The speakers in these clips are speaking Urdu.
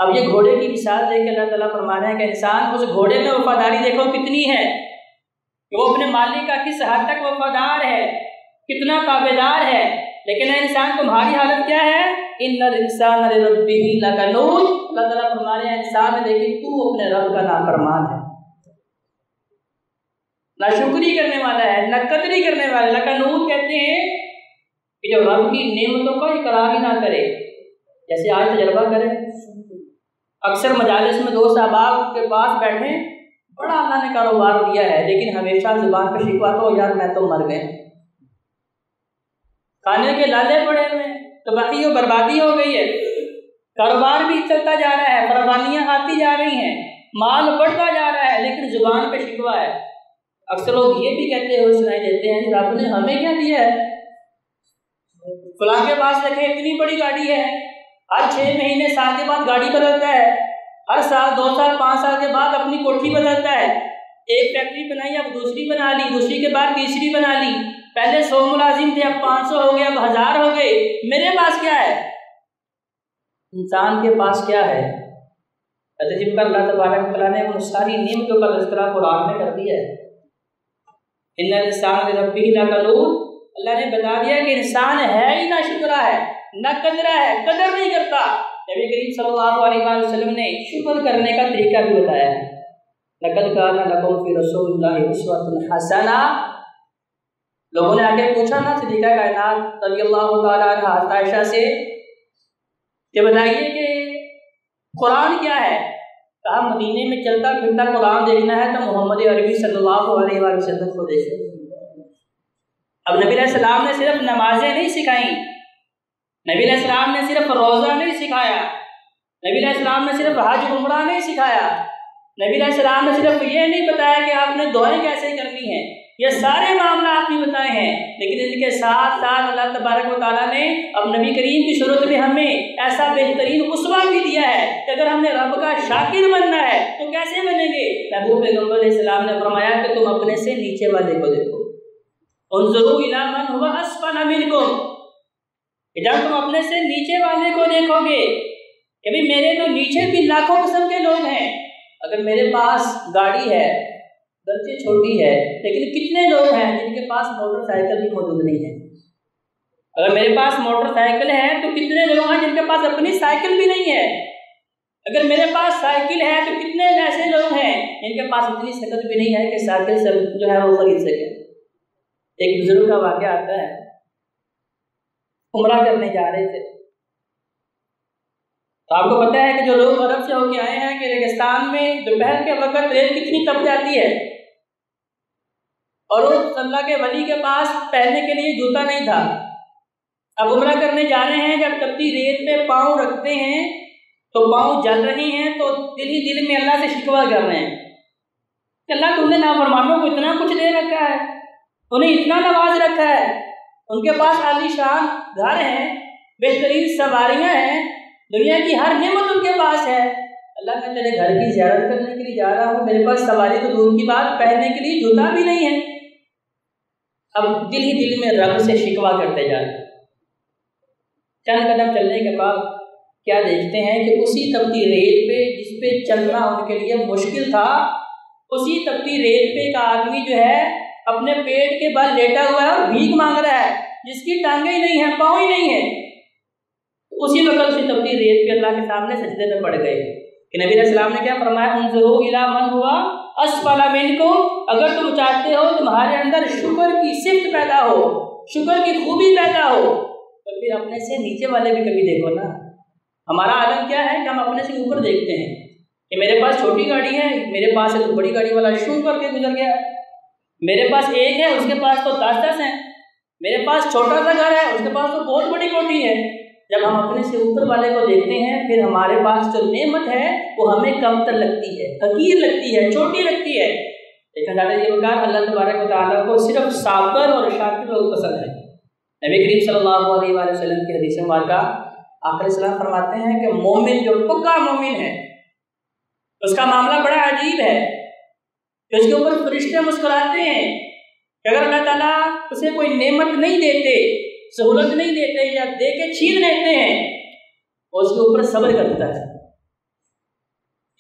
اب یہ گھوڑے کی مثال دے کے اللہ تعالیٰ فرما رہے ہیں کہ انسان اس گھوڑے میں وفاداری دیکھو کتنی ہے کہ وہ اپنے مالک کا کس حد تک وفادار ہے، کتنا تابعدار ہے، لیکن اے انسان تمہاری حالت کیا ہے؟ ان الانسان لربہ لکنود، اللہ تعالیٰ فرما رہے ہیں انسان ہے لیکن تو اپنے رب کا نافرمان ہے، نہ شکری کرنے والا ہے، نہ قدری کرنے والا۔ لکنود کہتے ہیں کہ جو رب کی نعمتوں کا اقرار ہی نہ کرے، جیسے آج تجربہ کریں، اکثر مجالس میں دوست احباب کے پاس بیٹھے، بڑا اللہ نے کاروبار دیا ہے لیکن ہمیشہ زبان پہ شکوہ تو یار میں تو مر گئے، کھانے کے لالے پڑے ہوئے، تباہی و بربادی ہو گئی ہے، کاروبار بھی چلتا جا رہا ہے، فراوانیاں آتی جا رہی ہیں، مال بڑھتا جا رہا ہے لیکن زبان پہ شکوہ ہے۔ اکثر لوگ یہ بھی کہتے ہوئے سنائی دیتے ہیں کہ رب نے ہمیں کیا دیا ہے، فلاں کے پاس دیکھیں اتنی بڑی گاڑی ہے، ہر 6 مہینے سال کے بعد گاڑی بدلتا ہے، ہر سال 2 سال 5 سال کے بعد اپنی کوٹھی بدلتا ہے، ایک فیکٹری بنائی اب دوسری بنا لی، دوسری کے بعد تیسری بنا لی، پہلے 100 ملازم تھے اب 500 ہو گئے، اب 1000 ہو گئے، میرے پاس کیا ہے؟ انسان کے پاس کیا ہے؟ جن پر اللہ تبارک و تعالیٰ نے ان ساری نعمتوں کا تذکرہ قرآن میں کر دیا ہے۔ ان الانسان لربہ لکنود، اللہ نے بتا دیا کہ انسان ہے ہی نہ شکرا ہے، نہ قدرہ ہے، قدر نہیں کرتا۔ نبی کریم صلی اللہ علیہ وآلہ وسلم نے شکر کرنے کا طریقہ بھی بتایا ہے۔ لقد کان لکم فی رسول اللہ اسوۃ حسنہ، لوگوں نے آگے پوچھا نا صدیقہ کائنات رضی اللہ تعالیٰ عنہا عائشہ سے کہ بتائیے کہ قرآن کیا ہے؟ کہا مدینے میں چلتا پھرتا قرآن دیکھنا ہے تو محمد عربی صلی اللہ علیہ وآلہ وسلم کو دیکھیں۔ اب نبی علیہ السلام نے صرف نمازیں نہیں سکھائیں، نبی علیہ السلام نے صرف روزہ نہیں سکھایا، نبی علیہ السلام نے صرف حج عمرہ نہیں سکھایا، نبی علیہ السلام نے صرف یہ نہیں بتایا کہ آپ نے دعائیں کیسے کرنی ہیں، یہ سارے معاملات بھی بتائے ہیں، لیکن ان کے ساتھ ساتھ اللہ تبارک و تعالیٰ نے اب نبی کریم کی صورت میں ہمیں ایسا بہترین اسوہ بھی دیا ہے کہ اگر ہم نے رب کا شاکر بننا ہے تو کیسے بنیں گے؟ محبوب پیغمبر علیہ السلام نے فرمایا کہ تم اپنے سے نیچے والے کو دیکھو، انظروا الی من هو اسفل منکم، کہ جب تم اپنے سے نیچے والے کو دیکھو گے کہ بھی میرے تو نیچے بھی لاکھوں قسم کے لوگ ہیں، اگر میرے پاس گاڑی ہے گرچہ چھوٹی ہے لیکن کتنے لوگ ہیں جن کے پاس موٹر سائیکل بھی موجود نہیں ہے، اگر میرے پاس موٹر سائیکل ہے تو کتنے لوگ ہیں جن کے پاس اپنی سائیکل بھی نہیں ہے، اگر میرے پاس سائیکل ہے تو کتنے ایسے لوگ ہیں جن کے پاس اتنی سکت بھی نہیں ہے کہ سائیکل سے جو ہے وہ خرید سکے۔ ایک بزرگ کا واقعہ آتا ہے، عمرہ کرنے جا رہے تھے تو آپ کو پتہ ہے کہ جو لوگ عرب سے ہو کے آئے ہیں کہ ریگستان میں دوپہر کے وقت ریت کتنی تپ جاتی ہے، اور اس اللہ کے ولی کے پاس پہننے کے لیے جوتا نہیں تھا، اب عمرہ کرنے جا رہے ہیں، جب تپتی ریت پہ پاؤں رکھتے ہیں تو پاؤں جل رہے ہیں تو دل ہی دل میں اللہ سے شکوہ کر رہے ہیں کہ اللہ تم نے نافرمانوں کو اتنا کچھ دے رکھا ہے، انہیں اتنا نواز رکھا ہے، ان کے پاس عالی شان گھر ہیں، بہترین سواریاں ہیں، دنیا کی ہر نعمت ان کے پاس ہے، اللہ میں تیرے گھر کی زیارت کرنے کے لیے جا رہا ہوں، میرے پاس سواری تو دور کی بات پہننے کے لیے جوتا بھی نہیں ہے۔ اب دل ہی دل میں رب سے شکوہ کرتے جا رہے ہیں، چند قدم چلنے کے بعد کیا دیکھتے ہیں کہ اسی تپتی ریت پہ جس پہ چلنا ان کے لیے مشکل تھا، اسی تپتی ریت پہ ایک آدمی جو ہے اپنے پیٹ کے بل لیٹا ہوا ہے اور بھیک مانگ رہا ہے، جس کی ٹانگیں ہی نہیں ہیں، پاؤں ہی نہیں ہیں۔ اسی وقت اسی تپتی ریت پہ اللہ کے سامنے سجدے میں پڑ گئے کہ نبی علیہ السلام نے کیا فرمایا، انظروا الی من هو اسفل منکم، اگر تم چاہتے ہو تمہارے اندر شکر کی صفت پیدا ہو، شکر کی خوبی پیدا ہو، تو پھر اپنے سے نیچے والے بھی کبھی دیکھو نا۔ ہمارا عالم کیا ہے کہ ہم اپنے سے اوپر دیکھتے ہیں کہ میرے پاس چھوٹی گاڑی ہے، میرے پاس ایک بڑی گاڑی والا شو کر کے گزر گیا ہے، میرے پاس ایک ہے اس کے پاس تو 10 ہیں، میرے پاس چھوٹا سا گھر ہے اس کے پاس تو بہت بڑی کوٹھی ہے۔ جب ہم اپنے سے اوپر والے کو دیکھتے ہیں پھر ہمارے پاس جو نعمت ہے وہ ہمیں کم تر لگتی ہے، حقیر لگتی ہے، چھوٹی لگتی ہے، لیکن اللہ تبارک و تعالیٰ کو صرف صابر اور شاکر لوگ پسند ہے۔ نبی کریم صلی اللہ علیہ وآلہ وسلم کی حدیث مبارکہ آقا علیہ السلام فرماتے ہیں کہ مومن جو پکا مومن ہے اس کا معاملہ بڑا عجیب ہے، اس کے اوپر فرشتے مسکراتے ہیں کہ اگر اللہ تعالیٰ اسے کوئی نعمت نہیں دیتے، سہولت نہیں دیتے یا دے کے چھین لیتے ہیں وہ اس کے اوپر صبر کرتا ہے،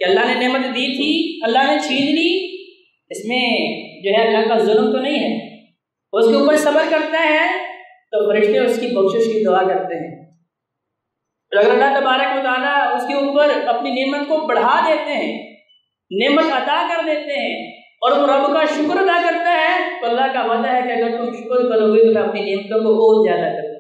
کہ اللہ نے نعمت دی تھی، اللہ نے چھین لی، اس میں جو ہے اللہ کا ظلم تو نہیں ہے، اس کے اوپر صبر کرتا ہے تو فرشتے اس کی بخشش کی دعا کرتے ہیں۔ اور اگر اللہ تبارک و تعالیٰ اس کے اوپر اپنی نعمت کو بڑھا دیتے ہیں، نعمت عطا کر دیتے ہیں اور وہ رب کا شکر ادا کرتا ہے تو اللہ کا وعدہ ہے کہ اگر تم شکر کرو گے تو میں اپنی نعمتوں کو اور زیادہ کروں گا۔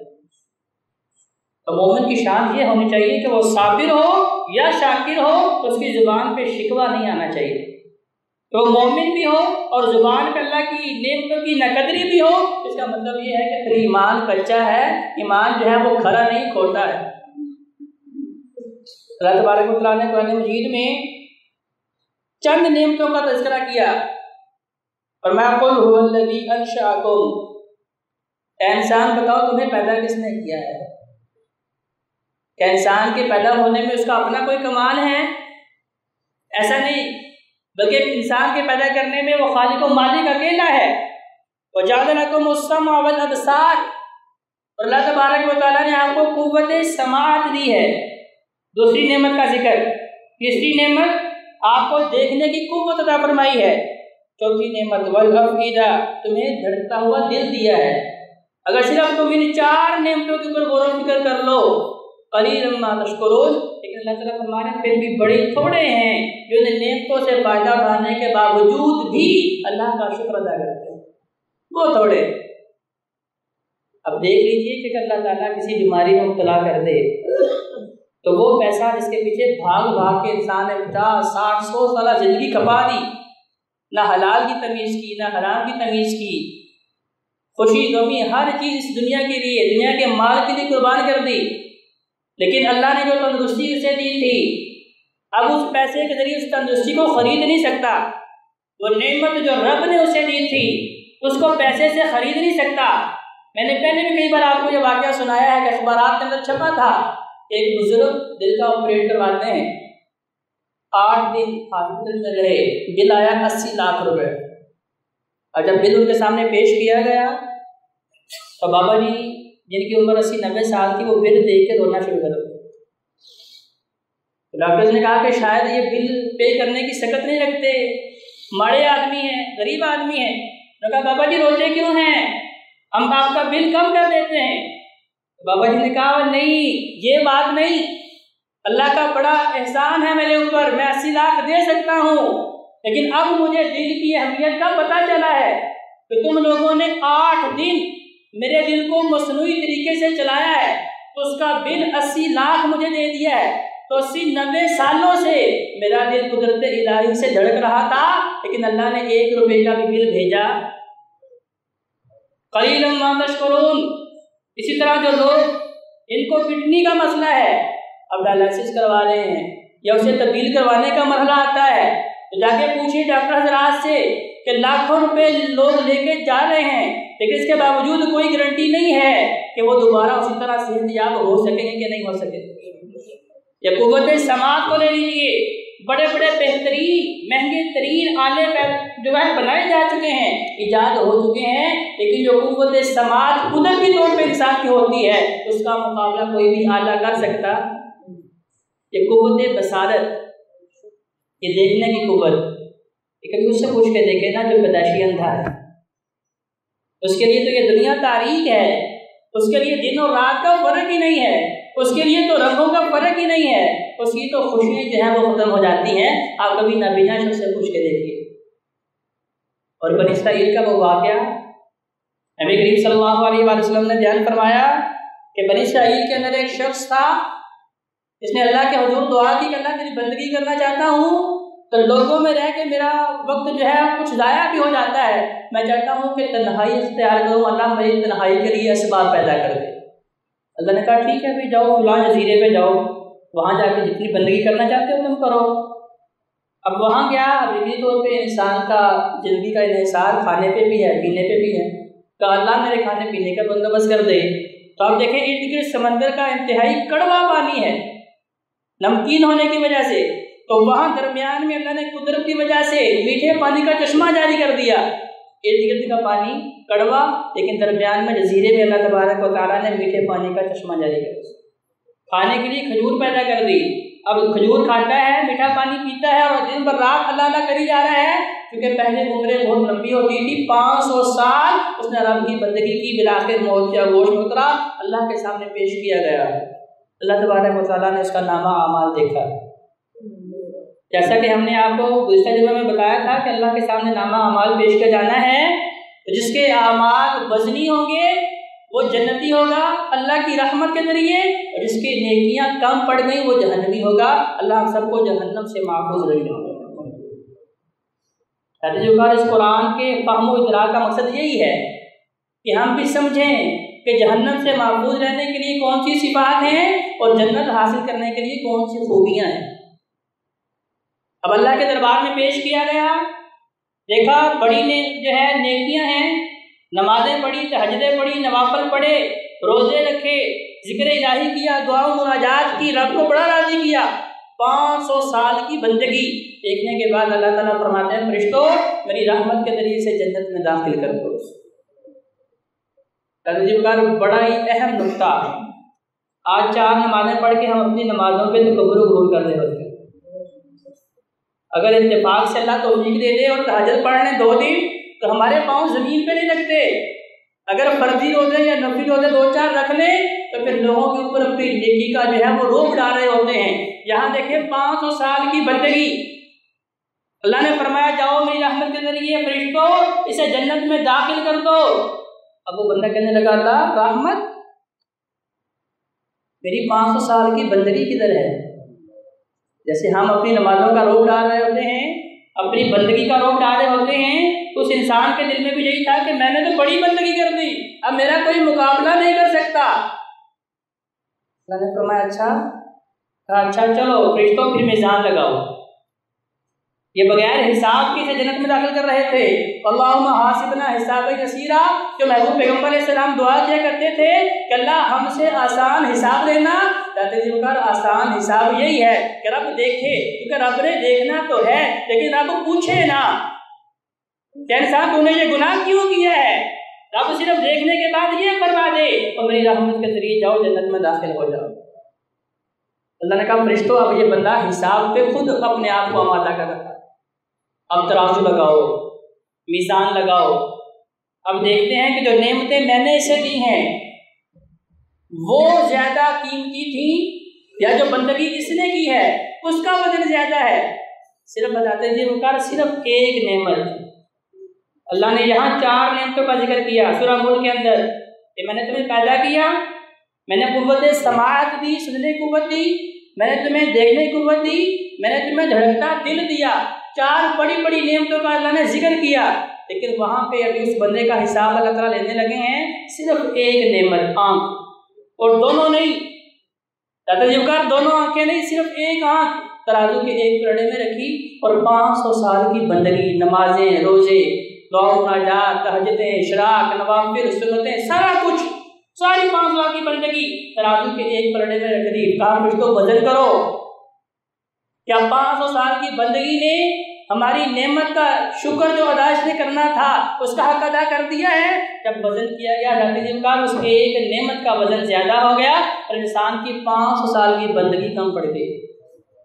تو مومن کی شان یہ ہونی چاہیے کہ وہ صابر ہو یا شاکر ہو تو اس کی زبان پہ شکوہ نہیں آنا چاہیے، تو مومن بھی ہو اور زبان پہ اللہ کی نعمتوں کی ناقدری بھی ہو، اس کا مطلب یہ ہے کہ پھر ایمان کچا ہے، ایمان جو ہے وہ کھرا نہیں کھوٹا ہے۔ اللہ تبارک و تعالیٰ نے قرآن مجید میں چند نعمتوں کا تذکرہ کیا، اور میں قل هو الذی انشأکم، اے انسان بتاؤ تمہیں پیدا کس نے کیا ہے؟ کہ انسان کے پیدا ہونے میں اس کا اپنا کوئی کمال ہے؟ ایسا نہیں، بلکہ انسان کے پیدا کرنے میں وہ خالق و مالک اکیلا ہے۔ وَجَعَلَ لَكُمُ السَّمْعَ وَالْأَبْصَارَ، اور اللہ تبارک و تعالیٰ نے آپ کو قوت سماعت دی ہے، دوسری نعمت کا ذکر۔ تیسری نعمت آپ کو دیکھنے کی قوت عطا فرمائی ہے۔ چوتھی نعمت وَالْأَفْئِدَةَ، تمہیں دھڑکتا ہوا دل دیا ہے۔ اگر صرف تم ان چار نعمتوں کے اوپر غور و فکر کر لو، قَلِيلًا مَا تَشْكُرُونَ، لیکن اللہ تعالیٰ فرمانے پھر بھی بڑے تھوڑے ہیں جو ان نعمتوں سے فائدہ اٹھانے کے باوجود بھی اللہ کا شکر ادا کرتے ہیں، وہ تھوڑے۔ اب دیکھ لیجئے کہ اگر اللہ تعالیٰ کسی بیماری میں مبتلا کر دے تو وہ پیسہ جس کے پیچھے بھاگ بھاگ کے انسان نے 50 60 100 سالہ زندگی کھپا دی، نہ حلال کی تمیز کی نہ حرام کی تمیز کی، خوشی غمی ہر چیز اس دنیا کے لیے، دنیا کے مال کے لیے قربان کر دی، لیکن اللہ نے جو تندرستی اسے دی تھی اب اس پیسے کے ذریعے اس تندرستی کو خرید نہیں سکتا۔ وہ نعمت جو رب نے اسے دی تھی اس کو پیسے سے خرید نہیں سکتا۔ میں نے پہلے بھی کئی بار آپ کو یہ واقعہ سنایا ہے کہ اخبارات کے اندر چھپا تھا، ایک بزرگ دل کا آپریٹ کرواتے ہیں، 8 دن ہاسپٹل میں رہے، بل آیا 80 لاکھ روپے، اور جب بل ان کے سامنے پیش کیا گیا تو بابا جی جن کی عمر 80-90 سال تھی وہ بل دیکھ کے رونا شروع کر دیا۔ ڈاکٹرز نے کہا کہ شاید یہ بل پے کرنے کی سکت نہیں رکھتے، ماڑے آدمی ہیں، غریب آدمی ہیں۔ نے کہا بابا جی روتے کیوں ہیں، ہم آپ کا بل کم کر دیتے ہیں۔ بابا جی نے کہا نہیں، یہ بات نہیں، اللہ کا بڑا احسان ہے میرے اوپر، میں 80 لاکھ دے سکتا ہوں، لیکن اب مجھے دل کی اہمیت کا پتہ چلا ہے کہ تم لوگوں نے 8 دن میرے دل کو مصنوعی طریقے سے چلایا ہے تو اس کا بل 80 لاکھ مجھے دے دیا ہے۔ تو 80-90 سالوں سے میرا دل قدرت الہی سے دھڑک رہا تھا، لیکن اللہ نے 1 روپے کا بھی بل بھیجا۔ قلیلا ما تشکرون۔ اسی طرح جو لوگ ان کو کڈنی کا مسئلہ ہے، اب ڈائلسس کروا رہے ہیں یا اسے تبدیل کروانے کا مرحلہ آتا ہے تو جا کے پوچھیے ڈاکٹر حضرات سے کہ لاکھوں روپے لوگ لے کے جا رہے ہیں، لیکن اس کے باوجود کوئی گارنٹی نہیں ہے کہ وہ دوبارہ اسی طرح صحت یاب ہو سکیں گے کہ نہیں ہو سکیں گے۔ یا قوت سماعت کو لے لیجیے، بڑے بڑے بہترین مہنگے ترین آلے جو ہے بنائے جا چکے ہیں، ایجاد ہو چکے ہیں، لیکن جو قوت سماعت قدرتی طور پہ انسان کی ہوتی ہے اس کا مقابلہ کوئی بھی آلہ کر سکتا۔ یہ قوت بصارت، یہ دیکھنے کی قوت، کبھی اس سے پوچھ کے دیکھے نا جو پیدائشی اندھا ہے، اس کے لیے تو یہ دنیا تاریک ہے، اس کے لیے دن اور رات کا فرق ہی نہیں ہے، اس کے لیے تو رنگوں کا فرق ہی نہیں ہے، اس کی تو خوشیاں جو ہیں وہ ختم ہو جاتی ہیں۔ آپ کبھی نابینا شخص سے پوچھ کے دیکھیے۔ اور بنی اسرائیل کا وہ واقعہ نبی کریم صلی اللہ علیہ وآلہ وسلم نے بیان فرمایا کہ بنی اسرائیل کے اندر ایک شخص تھا جس نے اللہ کے حضور دعا کی کہ اللہ تیری بندگی کرنا چاہتا ہوں تو لوگوں میں رہ کے میرا وقت جو ہے کچھ ضائع بھی ہو جاتا ہے، میں چاہتا ہوں کہ تنہائی اختیار کروں، اللہ میری تنہائی کے لیے اسباب پیدا کر دے۔ اللہ نے کہا ٹھیک ہے بھی جاؤ فلاں جزیرے پہ جاؤ، وہاں جا کے جتنی بندگی کرنا چاہتے ہو تم کرو۔ اب وہاں گیا، اب یقینی طور پہ انسان کا زندگی کا انحصار کھانے پہ بھی ہے، پینے پہ بھی ہے، کہ اللہ میرے کھانے پینے کا بندوبست کر دے۔ تو آپ دیکھیں ارد گرد سمندر کا انتہائی کڑوا پانی ہے نمکین ہونے کی وجہ سے، تو وہاں درمیان میں اللہ نے قدرت کی وجہ سے میٹھے پانی کا چشمہ جاری کر دیا۔ ارد گرد کا پانی کڑوا، لیکن درمیان میں جزیرے میں اللہ تبارک و تعالیٰ نے میٹھے پانی کا چشمہ جاری کر دیا، کھانے کے لیے کھجور پیدا کر دی۔ اب کھجور کھاتا ہے، میٹھا پانی پیتا ہے اور دن بھر رات اللہ اللہ کری جا رہا ہے، کیونکہ پہلے عمریں بہت لمبی ہوتی تھی، 500 سال اس نے رب کی بندگی کی، بالآخر موت کا گوشت اترا، اللہ کے سامنے پیش کیا گیا، اللہ تبارک و تعالیٰ نے اس کا نامہ اعمال دیکھا۔ جیسا کہ ہم نے آپ کو گزشتہ جمعہ میں بتایا تھا کہ اللہ کے سامنے نامہ اعمال پیش کیا جانا ہے، تو جس کے اعمال وزنی ہوں گے وہ جنتی ہوگا اللہ کی رحمت کے ذریعے، اور جس کی نیکیاں کم پڑ گئیں وہ جہنمی ہوگا، اللہ ہم سب کو جہنم سے محفوظ رکھے۔ اس قرآن کے فہم و ادراک کا مقصد یہی ہے کہ ہم بھی سمجھیں کہ جہنم سے محفوظ رہنے کے لیے کون سی صفات ہیں اور جنت حاصل کرنے کے لیے کون سی خوبیاں ہیں۔ اب اللہ کے دربار میں پیش کیا گیا، دیکھا بڑی جو ہے نیکیاں ہیں، نمازیں پڑھی، تہجدیں پڑھی، نوافل پڑھے، روزے رکھے، ذکر الہی کیا، دعا و مناجات کی، رب کو بڑا راضی کیا، 500 سال کی بندگی دیکھنے کے بعد اللہ تعالیٰ فرماتے ہیں فرشتوں میری رحمت کے ذریعے سے جنت میں داخل کر دو۔ بڑا ہی اہم نقطہ، آج 4 نمازیں پڑھ کے ہم اپنی نمازوں پہ تکبر و غرور کر رہے ہوتے ہیں۔ اگر اتفاق سے اللہ توفیق دے دے اور تہجد پڑھ لیں 2 دن تو ہمارے پاؤں زمین پہ نہیں لگتے، اگر فرضی روزے یا نفلی روزے 2-4 رکھ لیں تو پھر لوگوں کے اوپر اپنی نیکی کا جو ہے وہ روب ڈال رہے ہوتے ہیں۔ یہاں دیکھیں 500 سال کی بندگی، اللہ نے فرمایا جاؤ میری رحمت کے ذریعے فرشتوں اسے جنت میں داخل کر دو۔ اب وہ بندہ کہنے لگا اللہ رحمت میری 500 سال کی بندگی کدھر ہے؟ جیسے ہم اپنی نمازوں کا روب ڈال رہے ہوتے ہیں، اپنی بندگی کا روب ڈال رہے ہوتے ہیں، تو اس انسان کے دل میں بھی یہی تھا کہ میں نے تو بڑی بندگی کر دی، اب میرا کوئی مقابلہ نہیں کر سکتا۔ اللہ نے فرمایا اچھا چلو فرشتوں پھر میزان لگاؤ۔ یہ بغیر حساب کے جنت میں داخل کر رہے تھے، اللہم حاسبنا حسابا یسیرا، جو محبوب پیغمبر علیہ السلام دعا کیا کرتے تھے کہ اللہ ہم سے آسان حساب لینا۔ آسان حساب یہی ہے کہ رب دیکھے، کیونکہ رب نے دیکھنا تو ہے لیکن رب پوچھے نا کہ انسان تو نے یہ گناہ کیوں کیا ہے، رب صرف دیکھنے کے بعد یہ فرما دے اور میری رحمت کے ذریعے جاؤ جنت میں داخل ہو جاؤ۔ اللہ نے کہا فرشتوں اب یہ بندہ حساب پہ خود اپنے آپ کو آمادہ کر رکھا، اب ترازو لگاؤ، میزان لگاؤ، اب دیکھتے ہیں کہ جو نعمتیں میں نے اسے دی ہیں وہ زیادہ قیمتی تھیں یا جو بندگی اس نے کی ہے اس کا وزن زیادہ ہے۔ صرف بتاتے ہیں صرف ایک نعمت، اللہ نے یہاں 4 نعمتوں کا ذکر کیا سورہ ملک کے اندر کہ میں نے تمہیں پیدا کیا، میں نے قوت سماعت دی، سننے کی قوت دی، میں نے تمہیں دیکھنے کی قوت دی، میں نے تمہیں دھڑکتا دل دیا۔ 4 بڑی بڑی نعمتوں کا اللہ نے ذکر کیا، لیکن وہاں پہ ابھی اس بندے کا حساب اللہ تعالیٰ لینے لگے ہیں صرف ایک نعمت، آنکھ، اور دونوں نہیں، دونوں آنکھیں نہیں، صرف ایک آنکھ ترازو کے ایک پلڑے میں رکھی اور 500 سال کی بندگی، نمازیں، روزے، دعا مناجات، تہجدیں، اشراق، نوافل، سنتیں، سارا کچھ، ساری 500 سال کی بندگی ترازو کے ایک پلڑے میں رکھ دی۔ کہا فرشتوں وزن کرو، کیا 500 سال کی بندگی نے ہماری نعمت کا شکر جو ادا اس نے کرنا تھا اس کا حق ادا کر دیا ہے؟ جب وزن کیا گیا اس کے ایک نعمت کا وزن زیادہ ہو گیا اور انسان کی 500 سال کی بندگی کم پڑ گئی۔